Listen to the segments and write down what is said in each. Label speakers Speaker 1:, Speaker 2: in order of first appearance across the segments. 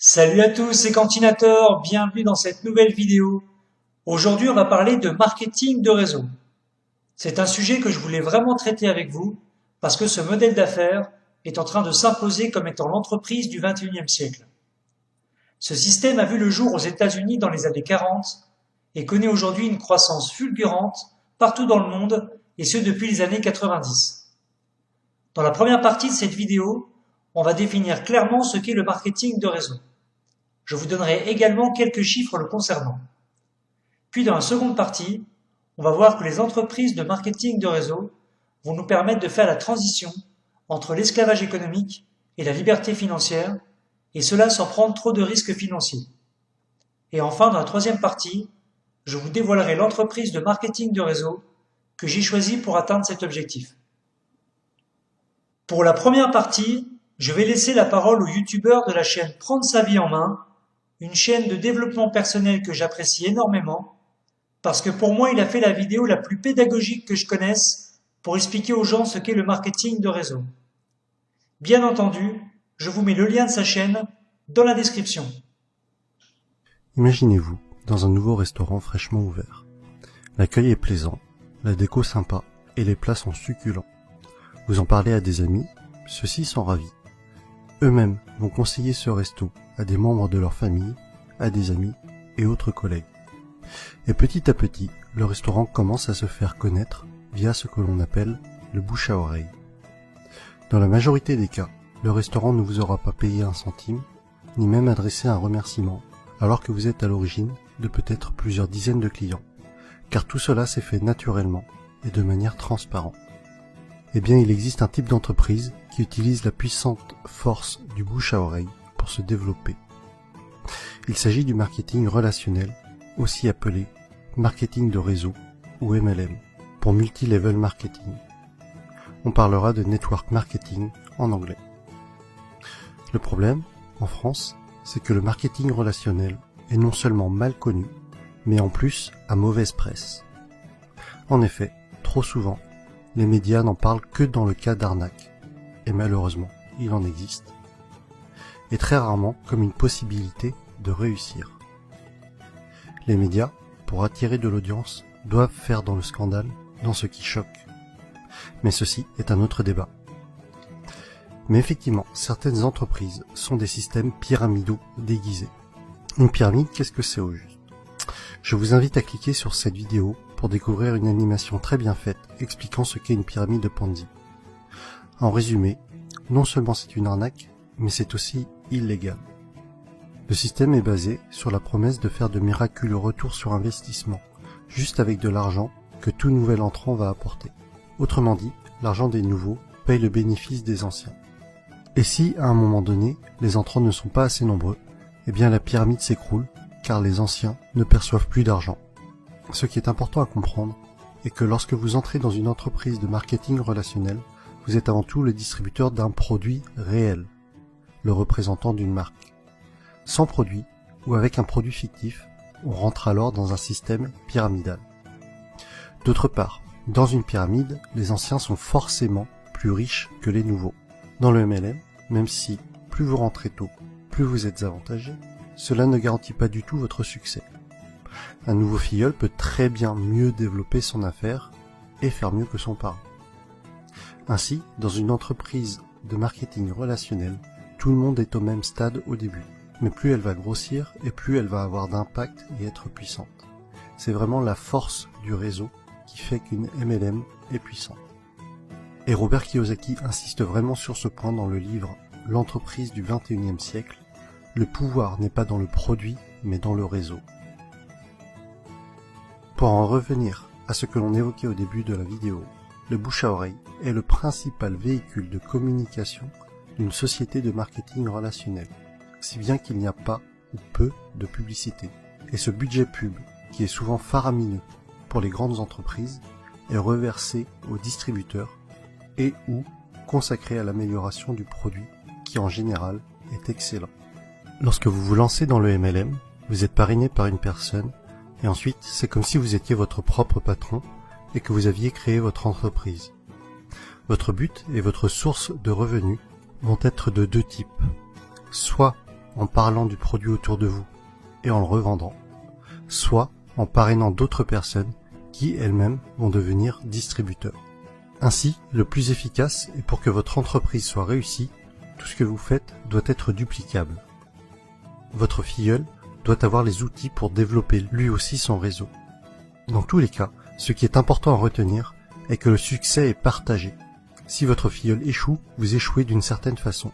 Speaker 1: Salut à tous, c'est Cantinator, bienvenue dans cette nouvelle vidéo. Aujourd'hui, on va parler de marketing de réseau. C'est un sujet que je voulais vraiment traiter avec vous parce que ce modèle d'affaires est en train de s'imposer comme étant l'entreprise du 21e siècle. Ce système a vu le jour aux États-Unis dans les années 40 et connaît aujourd'hui une croissance fulgurante partout dans le monde et ce depuis les années 90. Dans la première partie de cette vidéo, on va définir clairement ce qu'est le marketing de réseau. Je vous donnerai également quelques chiffres le concernant. Puis dans la seconde partie, on va voir que les entreprises de marketing de réseau vont nous permettre de faire la transition entre l'esclavage économique et la liberté financière, et cela sans prendre trop de risques financiers. Et enfin, dans la troisième partie, je vous dévoilerai l'entreprise de marketing de réseau que j'ai choisie pour atteindre cet objectif. Pour la première partie, je vais laisser la parole au youtubeur de la chaîne Prendre sa vie en main, une chaîne de développement personnel que j'apprécie énormément, parce que pour moi il a fait la vidéo la plus pédagogique que je connaisse pour expliquer aux gens ce qu'est le marketing de réseau. Bien entendu, je vous mets le lien de sa chaîne dans la description.
Speaker 2: Imaginez-vous dans un nouveau restaurant fraîchement ouvert. L'accueil est plaisant, la déco sympa et les plats sont succulents. Vous en parlez à des amis, ceux-ci sont ravis. Eux-mêmes vont conseiller ce resto à des membres de leur famille, à des amis et autres collègues. Et petit à petit, le restaurant commence à se faire connaître via ce que l'on appelle le bouche à oreille. Dans la majorité des cas, le restaurant ne vous aura pas payé un centime, ni même adressé un remerciement, alors que vous êtes à l'origine de peut-être plusieurs dizaines de clients, car tout cela s'est fait naturellement et de manière transparente. Eh bien, il existe un type d'entreprise qui utilise la puissante force du bouche à oreille pour se développer. Il s'agit du marketing relationnel, aussi appelé marketing de réseau ou MLM, pour multi-level marketing. On parlera de network marketing en anglais. Le problème, en France, c'est que le marketing relationnel est non seulement mal connu, mais en plus à mauvaise presse. En effet, trop souvent, les médias n'en parlent que dans le cas d'arnaque, et malheureusement, il en existe, et très rarement comme une possibilité de réussir. Les médias, pour attirer de l'audience, doivent faire dans le scandale, dans ce qui choque. Mais ceci est un autre débat. Mais effectivement, certaines entreprises sont des systèmes pyramidaux déguisés. Une pyramide, qu'est-ce que c'est au juste ? Je vous invite à cliquer sur cette vidéo pour découvrir une animation très bien faite expliquant ce qu'est une pyramide de Ponzi. En résumé, non seulement c'est une arnaque, mais c'est aussi illégal. Le système est basé sur la promesse de faire de miraculeux retours sur investissement, juste avec de l'argent que tout nouvel entrant va apporter. Autrement dit, l'argent des nouveaux paye le bénéfice des anciens. Et si, à un moment donné, les entrants ne sont pas assez nombreux, eh bien la pyramide s'écroule, car les anciens ne perçoivent plus d'argent. Ce qui est important à comprendre est que lorsque vous entrez dans une entreprise de marketing relationnel, vous êtes avant tout le distributeur d'un produit réel, le représentant d'une marque. Sans produit, ou avec un produit fictif, on rentre alors dans un système pyramidal. D'autre part, dans une pyramide, les anciens sont forcément plus riches que les nouveaux. Dans le MLM, même si plus vous rentrez tôt, plus vous êtes avantagé, cela ne garantit pas du tout votre succès. Un nouveau filleul peut très bien mieux développer son affaire et faire mieux que son parent. Ainsi, dans une entreprise de marketing relationnel, tout le monde est au même stade au début. Mais plus elle va grossir et plus elle va avoir d'impact et être puissante. C'est vraiment la force du réseau qui fait qu'une MLM est puissante. Et Robert Kiyosaki insiste vraiment sur ce point dans le livre « L'entreprise du 21e siècle ». Le pouvoir n'est pas dans le produit, mais dans le réseau. Pour en revenir à ce que l'on évoquait au début de la vidéo, le bouche à oreille est le principal véhicule de communication d'une société de marketing relationnel, si bien qu'il n'y a pas ou peu de publicité. Et ce budget pub, qui est souvent faramineux pour les grandes entreprises, est reversé aux distributeurs et ou consacré à l'amélioration du produit, qui en général est excellent. Lorsque vous vous lancez dans le MLM, vous êtes parrainé par une personne, et ensuite c'est comme si vous étiez votre propre patron et que vous aviez créé votre entreprise. Votre but et votre source de revenus vont être de deux types. Soit en parlant du produit autour de vous et en le revendant, soit en parrainant d'autres personnes qui elles-mêmes vont devenir distributeurs. Ainsi, le plus efficace est pour que votre entreprise soit réussie, tout ce que vous faites doit être duplicable. Votre filleul doit avoir les outils pour développer lui aussi son réseau. Dans tous les cas, ce qui est important à retenir est que le succès est partagé. Si votre filleul échoue, vous échouez d'une certaine façon.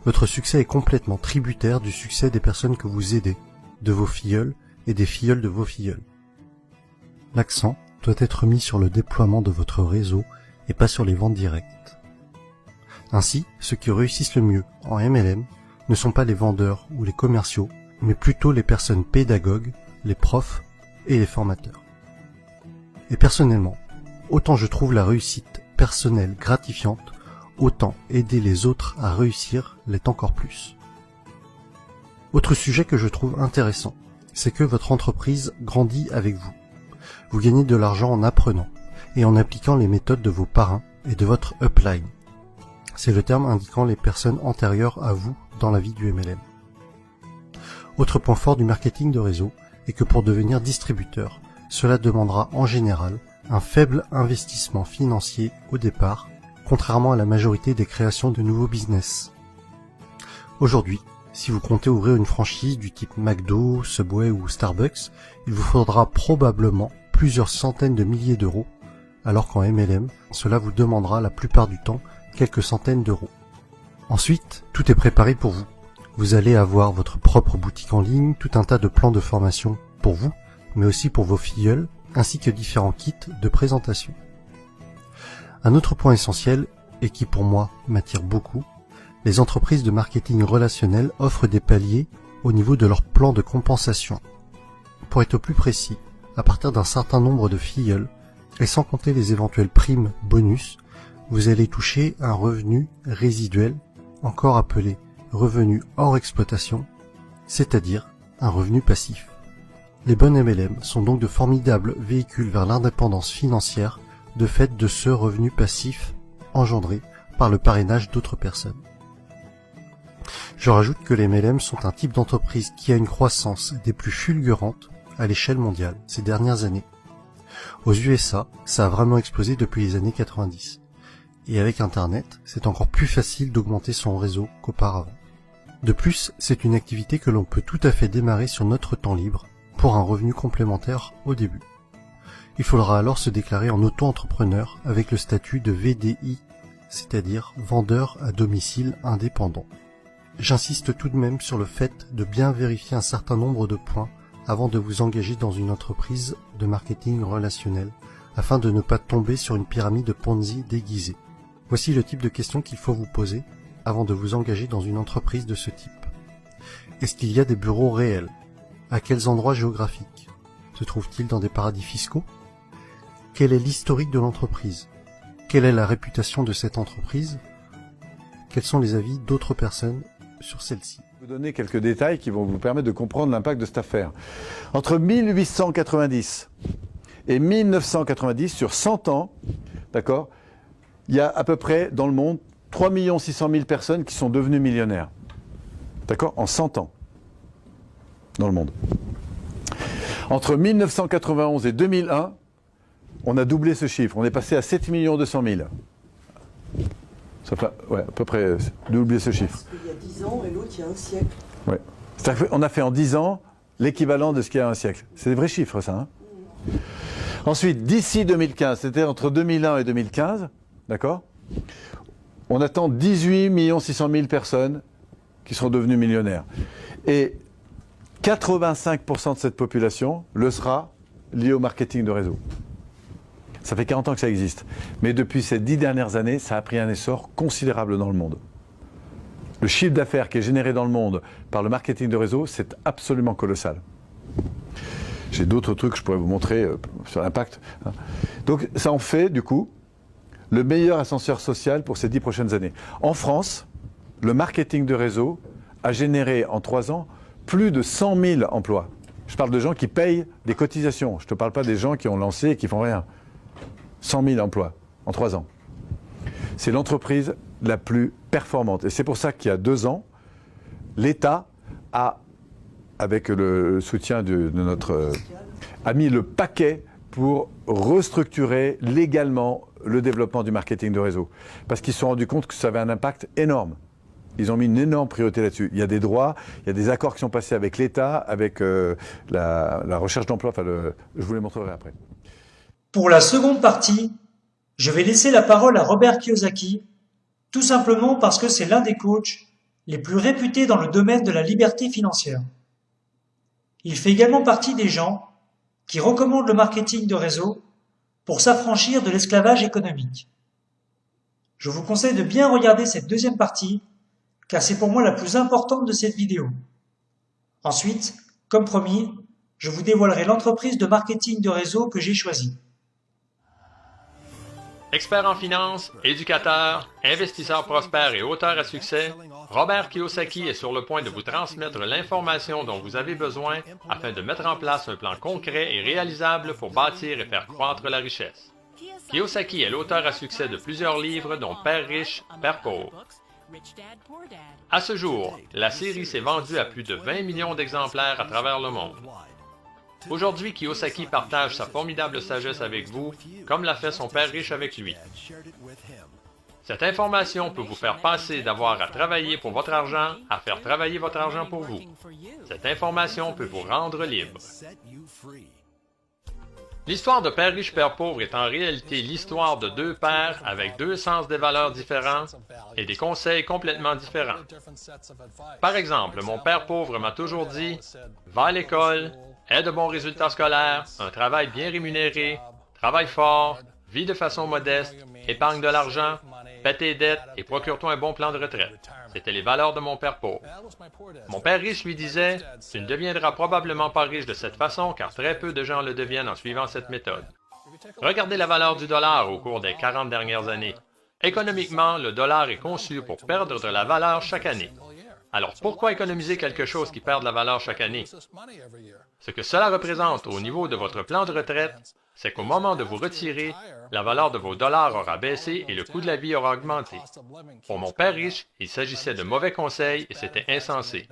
Speaker 2: Votre succès est complètement tributaire du succès des personnes que vous aidez, de vos filleuls et des filleuls de vos filleuls. L'accent doit être mis sur le déploiement de votre réseau et pas sur les ventes directes. Ainsi, ceux qui réussissent le mieux en MLM ne sont pas les vendeurs ou les commerciaux, mais plutôt les personnes pédagogues, les profs et les formateurs. Et personnellement, autant je trouve la réussite personnelle gratifiante, autant aider les autres à réussir l'est encore plus. Autre sujet que je trouve intéressant, c'est que votre entreprise grandit avec vous. Vous gagnez de l'argent en apprenant et en appliquant les méthodes de vos parrains et de votre upline. C'est le terme indiquant les personnes antérieures à vous dans la vie du MLM. Autre point fort du marketing de réseau est que pour devenir distributeur, cela demandera en général un faible investissement financier au départ, contrairement à la majorité des créations de nouveaux business. Aujourd'hui, si vous comptez ouvrir une franchise du type McDo, Subway ou Starbucks, il vous faudra probablement plusieurs centaines de milliers d'euros, alors qu'en MLM, cela vous demandera la plupart du temps quelques centaines d'euros. Ensuite, tout est préparé pour vous. Vous allez avoir votre propre boutique en ligne, tout un tas de plans de formation pour vous, mais aussi pour vos filleuls, ainsi que différents kits de présentation. Un autre point essentiel, et qui pour moi m'attire beaucoup, les entreprises de marketing relationnel offrent des paliers au niveau de leur plan de compensation. Pour être plus précis, à partir d'un certain nombre de filleuls, et sans compter les éventuelles primes bonus, vous allez toucher un revenu résiduel, encore appelé revenu hors exploitation, c'est-à-dire un revenu passif. Les bonnes MLM sont donc de formidables véhicules vers l'indépendance financière de fait de ce revenu passif engendré par le parrainage d'autres personnes. Je rajoute que les MLM sont un type d'entreprise qui a une croissance des plus fulgurantes à l'échelle mondiale ces dernières années. Aux USA, ça a vraiment explosé depuis les années 90. Et avec Internet, c'est encore plus facile d'augmenter son réseau qu'auparavant. De plus, c'est une activité que l'on peut tout à fait démarrer sur notre temps libre pour un revenu complémentaire au début. Il faudra alors se déclarer en auto-entrepreneur avec le statut de VDI, c'est-à-dire vendeur à domicile indépendant. J'insiste tout de même sur le fait de bien vérifier un certain nombre de points avant de vous engager dans une entreprise de marketing relationnel, afin de ne pas tomber sur une pyramide Ponzi déguisée. Voici le type de questions qu'il faut vous poser avant de vous engager dans une entreprise de ce type. Est-ce qu'il y a des bureaux réels? À quels endroits géographiques? Se trouve-t-il dans des paradis fiscaux? Quel est l'historique de l'entreprise? Quelle est la réputation de cette entreprise? Quels sont les avis d'autres personnes sur celle-ci?
Speaker 3: Je vais vous donner quelques détails qui vont vous permettre de comprendre l'impact de cette affaire. Entre 1890 et 1990, sur 100 ans, d'accord, il y a à peu près dans le monde 3 600 000 personnes qui sont devenues millionnaires. D'accord? En 100 ans. Dans le monde. Entre 1991 et 2001, on a doublé ce chiffre. On est passé à 7 200 000. Ça fait, ouais, à peu près doubler ce chiffre.
Speaker 4: Parce qu'il y a 10 ans et l'autre il y a un siècle.
Speaker 3: Ouais. C'est-à-dire qu'on a fait en 10 ans l'équivalent de ce qu'il y a un siècle. C'est des vrais chiffres, ça. Hein. Ensuite, d'ici 2015, c'était entre 2001 et 2015, d'accord, on attend 18 600 000 personnes qui seront devenues millionnaires. Et 85% de cette population le sera liée au marketing de réseau. Ça fait 40 ans que ça existe. Mais depuis ces 10 dernières années, ça a pris un essor considérable dans le monde. Le chiffre d'affaires qui est généré dans le monde par le marketing de réseau, c'est absolument colossal. J'ai d'autres trucs que je pourrais vous montrer sur l'impact. Donc ça en fait, du coup, le meilleur ascenseur social pour ces 10 prochaines années. En France, le marketing de réseau a généré en 3 ans plus de 100 000 emplois. Je parle de gens qui payent des cotisations. Je ne te parle pas des gens qui ont lancé et qui font rien. 100 000 emplois en 3 ans. C'est l'entreprise la plus performante. Et c'est pour ça qu'il y a 2 ans, l'État a, avec le soutien de notre a mis le paquet pour restructurer légalement le développement du marketing de réseau. Parce qu'ils se sont rendus compte que ça avait un impact énorme. Ils ont mis une énorme priorité là-dessus. Il y a des droits, il y a des accords qui sont passés avec l'État, avec la recherche d'emploi. Enfin, je vous les montrerai après.
Speaker 1: Pour la seconde partie, je vais laisser la parole à Robert Kiyosaki, tout simplement parce que c'est l'un des coachs les plus réputés dans le domaine de la liberté financière. Il fait également partie des gens qui recommandent le marketing de réseau pour s'affranchir de l'esclavage économique. Je vous conseille de bien regarder cette deuxième partie, car c'est pour moi la plus importante de cette vidéo. Ensuite, comme promis, je vous dévoilerai l'entreprise de marketing de réseau que j'ai choisie.
Speaker 5: Expert en finance, éducateur, investisseur prospère et auteur à succès, Robert Kiyosaki est sur le point de vous transmettre l'information dont vous avez besoin afin de mettre en place un plan concret et réalisable pour bâtir et faire croître la richesse. Kiyosaki est l'auteur à succès de plusieurs livres dont Père riche, Père pauvre. À ce jour, la série s'est vendue à plus de 20 millions d'exemplaires à travers le monde. Aujourd'hui, Kiyosaki partage sa formidable sagesse avec vous, comme l'a fait son père riche avec lui. Cette information peut vous faire passer d'avoir à travailler pour votre argent à faire travailler votre argent pour vous. Cette information peut vous rendre libre. L'histoire de Père riche, Père pauvre est en réalité l'histoire de deux pères avec deux sens des valeurs différents et des conseils complètement différents. Par exemple, mon père pauvre m'a toujours dit « Va à l'école, aie de bons résultats scolaires, un travail bien rémunéré, travaille fort, vis de façon modeste, épargne de l'argent, paie tes dettes et procure-toi un bon plan de retraite. » C'étaient les valeurs de mon père pauvre. Mon père riche lui disait « Tu ne deviendras probablement pas riche de cette façon car très peu de gens le deviennent en suivant cette méthode. » Regardez la valeur du dollar au cours des 40 dernières années. Économiquement, le dollar est conçu pour perdre de la valeur chaque année. Alors pourquoi économiser quelque chose qui perd de la valeur chaque année? Ce que cela représente au niveau de votre plan de retraite, c'est qu'au moment de vous retirer, la valeur de vos dollars aura baissé et le coût de la vie aura augmenté. Pour mon père riche, il s'agissait de mauvais conseils et c'était insensé.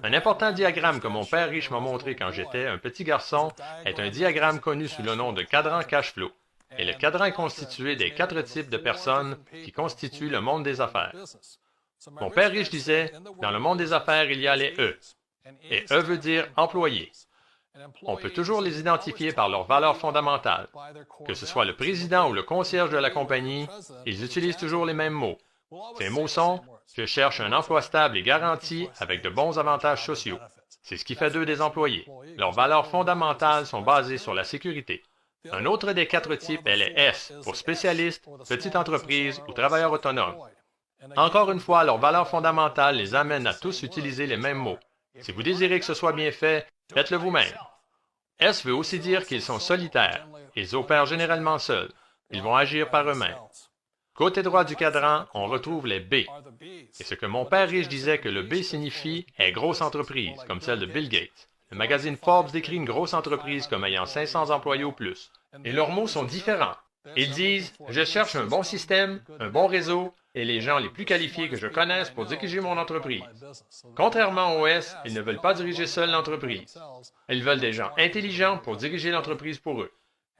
Speaker 5: Un important diagramme que mon père riche m'a montré quand j'étais un petit garçon est un diagramme connu sous le nom de cadran cash flow. Et le cadran est constitué des 4 types de personnes qui constituent le monde des affaires. Mon père riche disait, dans le monde des affaires, il y a les E. Et E veut dire employé. On peut toujours les identifier par leurs valeurs fondamentales. Que ce soit le président ou le concierge de la compagnie, ils utilisent toujours les mêmes mots. Ces mots sont « Je cherche un emploi stable et garanti avec de bons avantages sociaux ». C'est ce qui fait d'eux des employés. Leurs valeurs fondamentales sont basées sur la sécurité. Un autre des 4 types est les S, pour spécialistes, petite entreprise ou travailleurs autonomes. Encore une fois, leurs valeurs fondamentales les amènent à tous utiliser les mêmes mots. Si vous désirez que ce soit bien fait, faites-le vous-même. S veut aussi dire qu'ils sont solitaires. Ils opèrent généralement seuls. Ils vont agir par eux-mêmes. Côté droit du cadran, on retrouve les B. Et ce que mon père riche disait que le B signifie est grosse entreprise, comme celle de Bill Gates. Le magazine Forbes décrit une grosse entreprise comme ayant 500 employés ou plus. Et leurs mots sont différents. Ils disent « Je cherche un bon système, un bon réseau et les gens les plus qualifiés que je connaisse pour diriger mon entreprise. » Contrairement aux S, ils ne veulent pas diriger seuls l'entreprise. Ils veulent des gens intelligents pour diriger l'entreprise pour eux.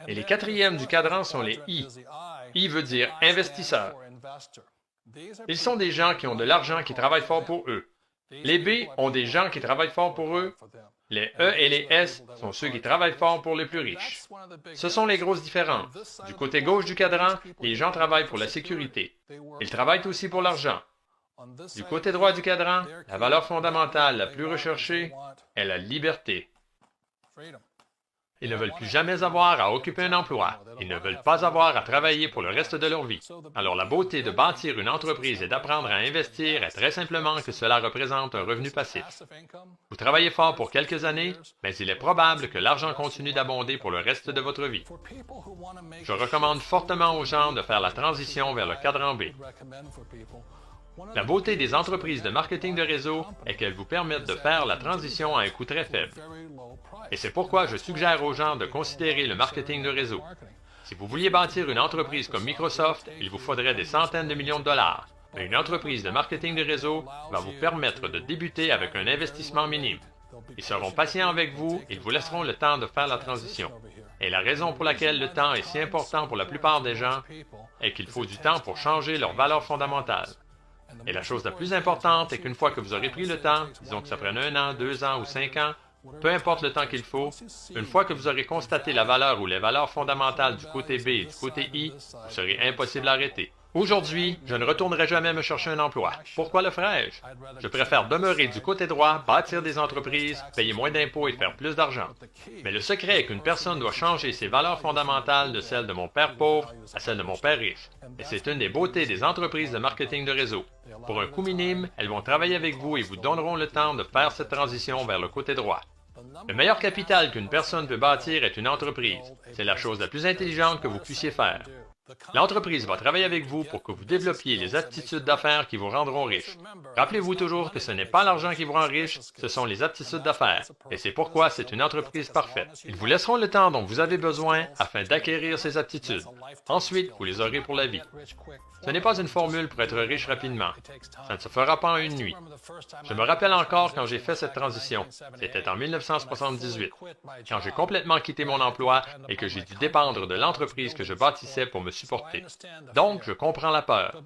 Speaker 5: Et les 4e du cadran sont les I. I veut dire investisseur. Ils sont des gens qui ont de l'argent qui travaillent fort pour eux. Les B ont des gens qui travaillent fort pour eux. Les E et les S sont ceux qui travaillent fort pour les plus riches. Ce sont les grosses différences. Du côté gauche du cadran, les gens travaillent pour la sécurité. Ils travaillent aussi pour l'argent. Du côté droit du cadran, la valeur fondamentale la plus recherchée est la liberté. Ils ne veulent plus jamais avoir à occuper un emploi. Ils ne veulent pas avoir à travailler pour le reste de leur vie. Alors la beauté de bâtir une entreprise et d'apprendre à investir est très simplement que cela représente un revenu passif. Vous travaillez fort pour quelques années, mais il est probable que l'argent continue d'abonder pour le reste de votre vie. Je recommande fortement aux gens de faire la transition vers le cadran B. La beauté des entreprises de marketing de réseau est qu'elles vous permettent de faire la transition à un coût très faible. Et c'est pourquoi je suggère aux gens de considérer le marketing de réseau. Si vous vouliez bâtir une entreprise comme Microsoft, il vous faudrait des centaines de millions de dollars. Mais une entreprise de marketing de réseau va vous permettre de débuter avec un investissement minime. Ils seront patients avec vous et ils vous laisseront le temps de faire la transition. Et la raison pour laquelle le temps est si important pour la plupart des gens est qu'il faut du temps pour changer leurs valeurs fondamentales. Et la chose la plus importante est qu'une fois que vous aurez pris le temps, disons que ça prenne 1 an, 2 ans ou 5 ans, peu importe le temps qu'il faut, une fois que vous aurez constaté la valeur ou les valeurs fondamentales du côté B et du côté I, vous serez impossible à arrêter. Aujourd'hui, je ne retournerai jamais me chercher un emploi. Pourquoi le ferais-je? Je préfère demeurer du côté droit, bâtir des entreprises, payer moins d'impôts et faire plus d'argent. Mais le secret est qu'une personne doit changer ses valeurs fondamentales de celles de mon père pauvre à celles de mon père riche. Et c'est une des beautés des entreprises de marketing de réseau. Pour un coût minime, elles vont travailler avec vous et vous donneront le temps de faire cette transition vers le côté droit. Le meilleur capital qu'une personne peut bâtir est une entreprise. C'est la chose la plus intelligente que vous puissiez faire. L'entreprise va travailler avec vous pour que vous développiez les aptitudes d'affaires qui vous rendront riche. Rappelez-vous toujours que ce n'est pas l'argent qui vous rend riche, ce sont les aptitudes d'affaires. Et c'est pourquoi c'est une entreprise parfaite. Ils vous laisseront le temps dont vous avez besoin afin d'acquérir ces aptitudes. Ensuite, vous les aurez pour la vie. Ce n'est pas une formule pour être riche rapidement. Ça ne se fera pas en une nuit. Je me rappelle encore quand j'ai fait cette transition. C'était en 1978, quand j'ai complètement quitté mon emploi et que j'ai dû dépendre de l'entreprise que je bâtissais pour me supporter. Donc, je comprends la peur.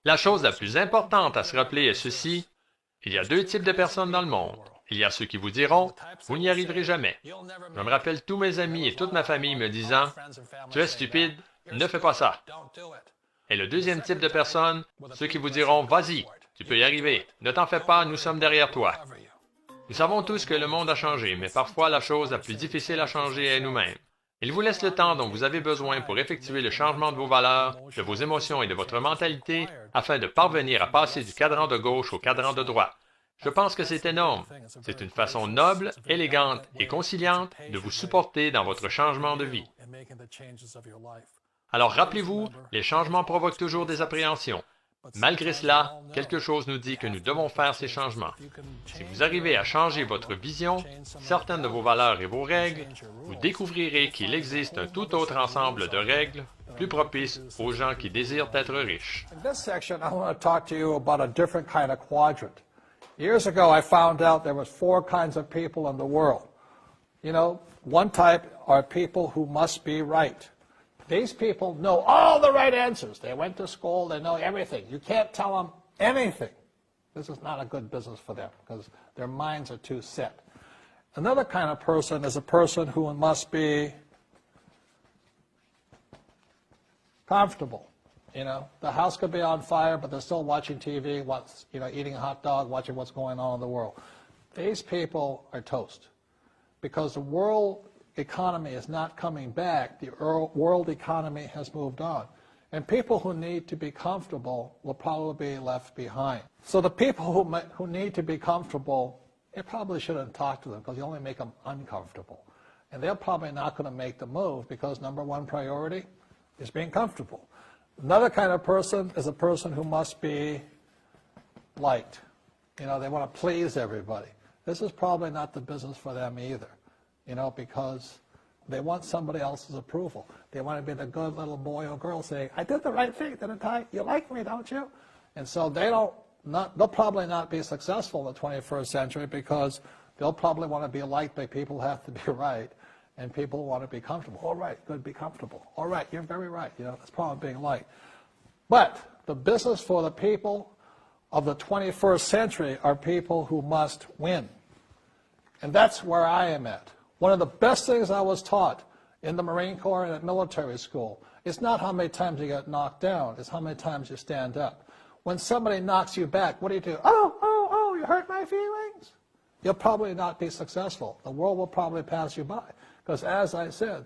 Speaker 5: La chose la plus importante à se rappeler est ceci: il y a 2 types de personnes dans le monde. Il y a ceux qui vous diront « Vous n'y arriverez jamais ». Je me rappelle tous mes amis et toute ma famille me disant « Tu es stupide, ne fais pas ça ». Et le deuxième type de personnes, ceux qui vous diront « Vas-y, tu peux y arriver, ne t'en fais pas, nous sommes derrière toi ». Nous savons tous que le monde a changé, mais parfois la chose la plus difficile à changer est nous-mêmes. Il vous laisse le temps dont vous avez besoin pour effectuer le changement de vos valeurs, de vos émotions et de votre mentalité afin de parvenir à passer du cadran de gauche au cadran de droite. Je pense que c'est énorme. C'est une façon noble, élégante et conciliante de vous supporter dans votre changement de vie. Alors rappelez-vous, les changements provoquent toujours des appréhensions. Malgré cela, quelque chose nous dit que nous devons faire ces changements. Si vous arrivez à changer votre vision, certaines de vos valeurs et vos règles, vous découvrirez qu'il existe un tout autre ensemble de règles plus propices aux gens qui désirent être riches.
Speaker 6: In this section, I want to talk to you about a different kind of quadrant. Years ago, I found out there was 4 kinds of people in the world. You know, one type are people who must be right. These people know all the right answers. They went to school, they know everything. You can't tell them anything. This is not a good business for them because their minds are too set. Another kind of person is a person who must be comfortable. You know, the house could be on fire, but they're still watching TV, eating a hot dog, watching what's going on in the world. These people are toast because the world economy is not coming back. The world economy has moved on. And people who need to be comfortable will probably be left behind. So the people who need to be comfortable, you probably shouldn't talk to them because you only make them uncomfortable. And they're probably not going to make the move because number 1 priority is being comfortable. Another kind of person is a person who must be liked. You know, they want to please everybody. This is probably not the business for them either. You know, because they want somebody else's approval. They want to be the good little boy or girl saying, I did the right thing, didn't I? You like me, don't you? And so they'll probably not be successful in the 21st century because they'll probably want to be liked by people who have to be right, and people want to be comfortable. All right, good, be comfortable. All right, you're very right. You know, that's probably being liked. But the business for the people of the 21st century are people who must win. And that's where I am at. One of the best things I was taught in the Marine Corps and at military school is not how many times you get knocked down, it's how many times you stand up. When somebody knocks you back, what do? Oh, you hurt my feelings. You'll probably not be successful. The world will probably pass you by. Because as I said,